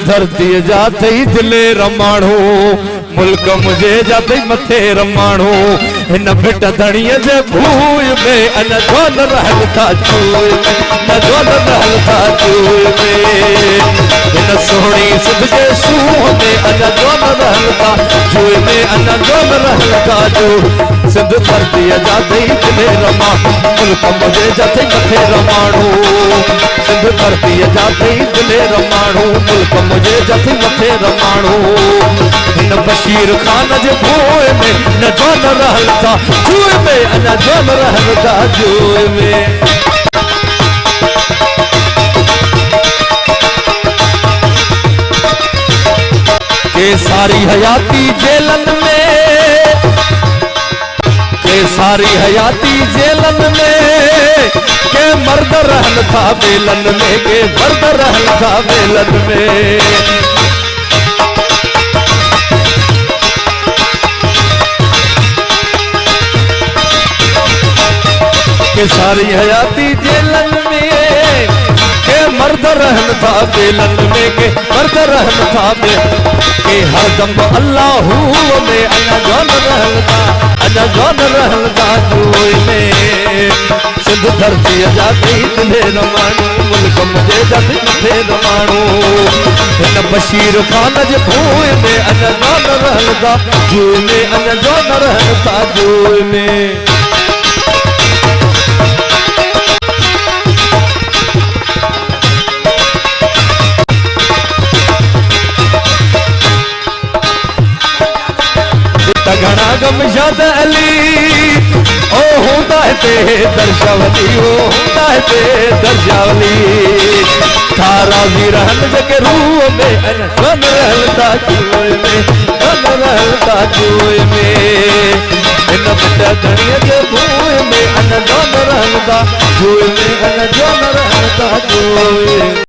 धरती जाते ही दिले रमाणो मुल्क मुझे जाते ही मथे रमाणो इन बिट धणीअ जे भूय में अन जोन रहल था चूए में न जोन रहल था चूए में इन सोहणी सिंध जे सूह में अन जोन रहल था चूए में अन जोन रहल था जो सिंध धरती जाते ही दिले रमा मुल्क मुझे जाते ही मथे रमाणो सिंध धरती जाते ही दिले रमाणो मुल्क मुझे जाते ही मथे रमाणो इन बशीर खान जे भूए में न जोन रहल था जुए में अन जोन रहल था जुए में के सारी हयाती जेलन में के सारी हयाती जेलन में के मर्द रहल था बेलन में के मर्द रहल था बेलन में के सारी हयाती जेलन में के मर्द रहन था बेलन में के मर्द रहन था के हर दम अल्लाह में अना जोन रहन था जुए में सिंध धरती जाते ही दिले रमाणो मुल्क मुझे जाते मथे रमाणो इन बशीर खान जे भूए में अना जोन रहन था जुए में अना जोन रहन था जुए में घना गमशाद अली ओ होता है ते दर्शावली ओ होता है ते दर्शावली थारा भी रहन जके रूह में अन जोन रहलता जुए में जोन रहलता जुए में इन बिट धणीअ जे भूए में अन जोन रहलता जुए में अन जोन रहलता जुए